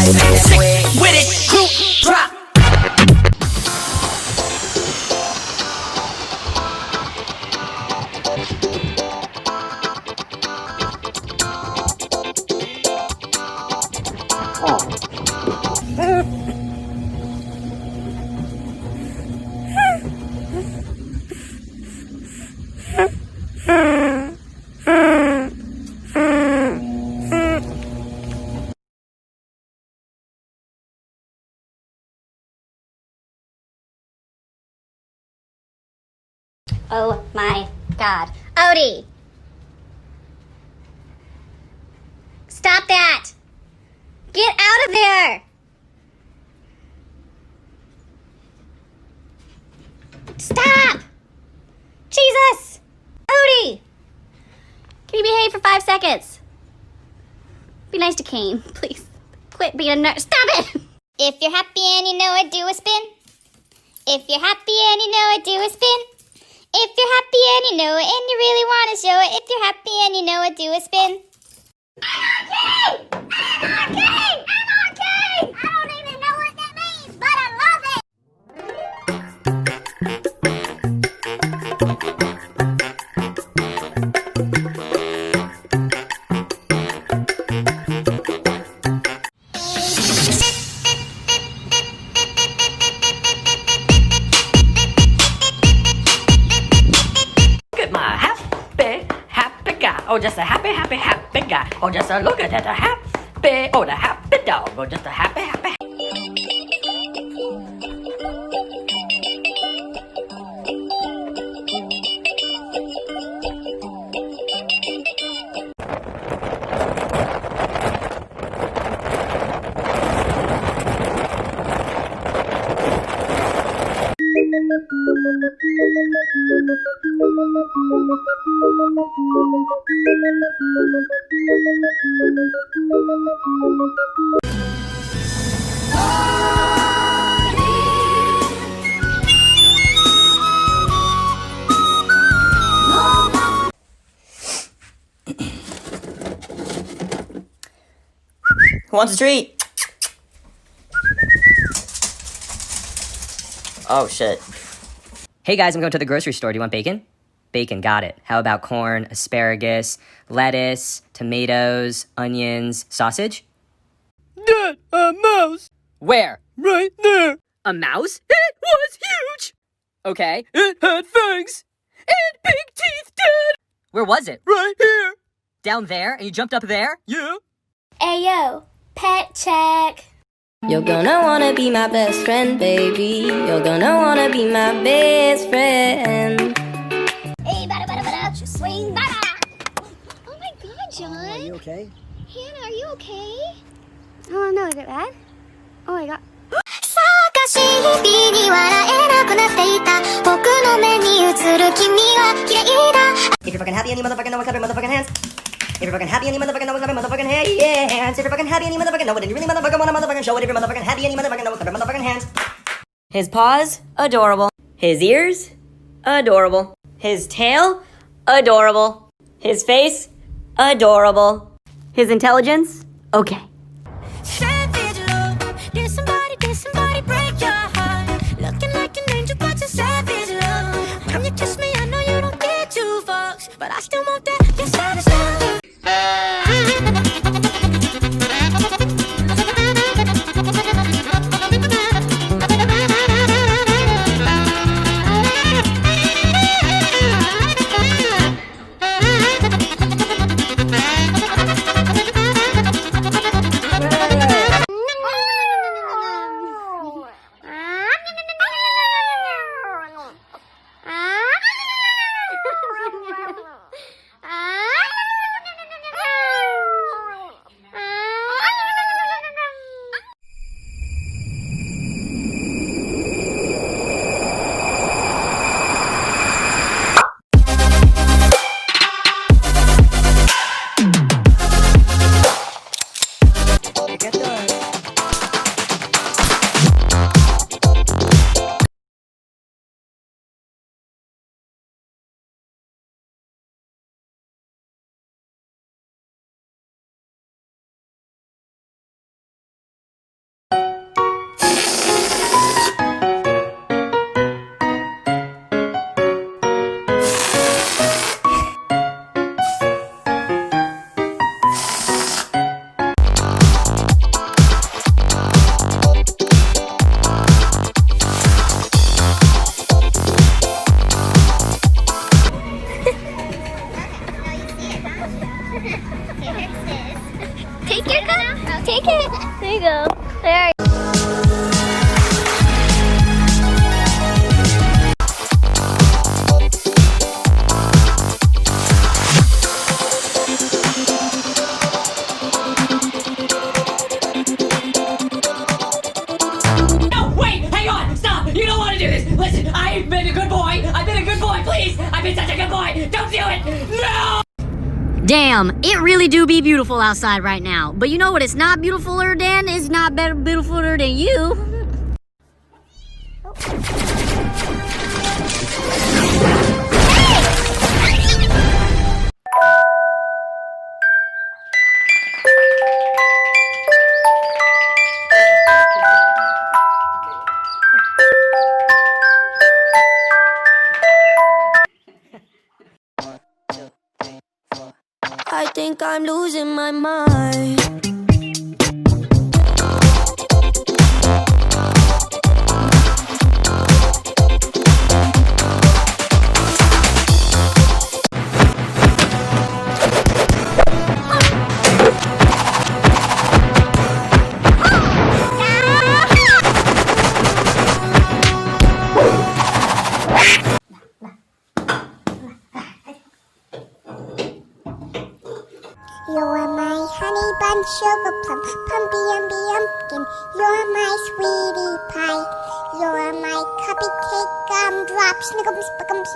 Sick with it, group drop. Oh my God. Odie! Stop that! Get out of there! Stop! Jesus! Odie! Can you behave for 5 seconds? Be nice to Kane, please. Quit being a nerd. Stop it! If you're happy and you know it, do a spin. If you're happy and you know it, do a spin. If you're happy and you know it and you really want to show it, if you're happy and you know it, do a spin. Anarchy! Anarchy! Anarchy! I don't even know what that means, but I love it! Oh, just a happy, happy, happy guy. Oh, just a look at that, a happy, oh, the happy dog. Oh, just a happy, happy. Who wants a treat? Oh, shit. Hey guys, I'm going to the grocery store. Do you want bacon? Bacon, got it. How about corn, asparagus, lettuce, tomatoes, onions, sausage? Dad, a mouse! Where? Right there! A mouse? It was huge! Okay. It had fangs! And big teeth, Dad! Where was it? Right here! Down there? And you jumped up there? Yeah? Ayo, pet check. You're gonna wanna be my best friend, baby. You're gonna wanna be my best friend. Hey, bada bada bada, swing bada. Oh my God, John. Are you okay? Hannah, are you okay? Oh no, is it bad? Oh my God. If you're fucking happy and you motherfucking know it, clap your motherfucking hands. If you're fucking happy and you motherfucking know it, clap your motherfucking hands. If you're fucking happy and you motherfucking know it, and you really motherfucking wanna motherfucking show it, if you're motherfucking happy and you motherfucking know it, clap your motherfucking hands. His paws? Adorable. His ears? Adorable. His tail? Adorable. His face? Adorable. His intelligence? Okay. But I still want that, your savage love. go. There you go. No, wait, hang on, stop. You don't want to do this. Listen, I've been a good boy. I've been a good boy, please. I've been such a good boy. Don't do it. No! Damn, it really do be beautiful outside right now. But you know what it's not beautifuler than? It's not better beautifuler than you. I think I'm losing my mind. You're my honey bun, sugar plum, pumpy umby umpkin. You're my sweetie pie. You're my cupcake gumdrop, snickums, spickums.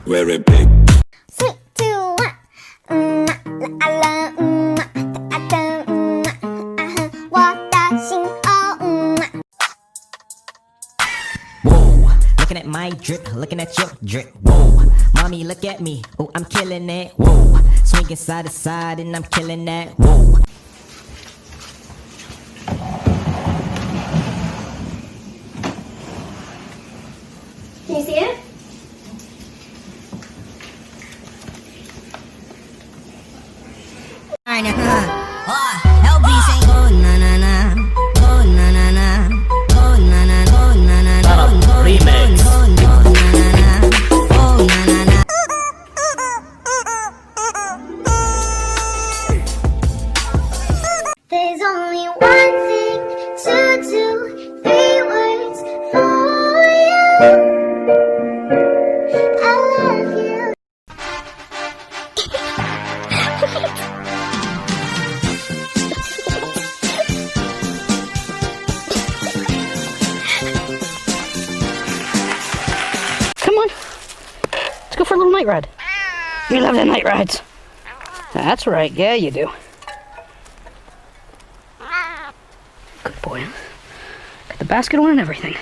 Very big. Sweet to la la Whoa, looking at my drip, looking at your drip. Whoa, mommy, look at me. Oh, I'm killing it. Whoa, swinging side to side and I'm killing that. Whoa. Can you see it? There's only one thing to do, 3 words for you. I love you. Come on. Let's go for a little night ride. You love the night rides. That's right. Yeah, you do. Good boy. Huh? Got the basket on and everything.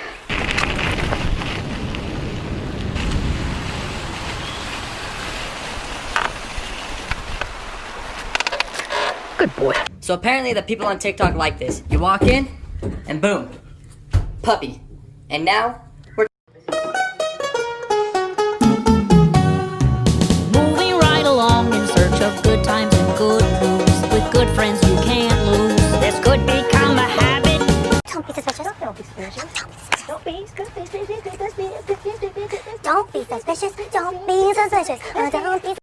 Good boy. So apparently the people on TikTok like this. You walk in, and boom, puppy. And now, we're... Moving right along in search of good times and good moves. With good friends you can't lose. This could become a habit. Don't be suspicious. Don't be suspicious. Don't be suspicious. Don't be suspicious. Don't be suspicious. Don't be.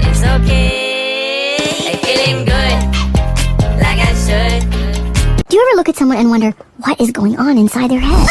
It's okay, I'm feeling good, like I should. Do you ever look at someone and wonder what is going on inside their head?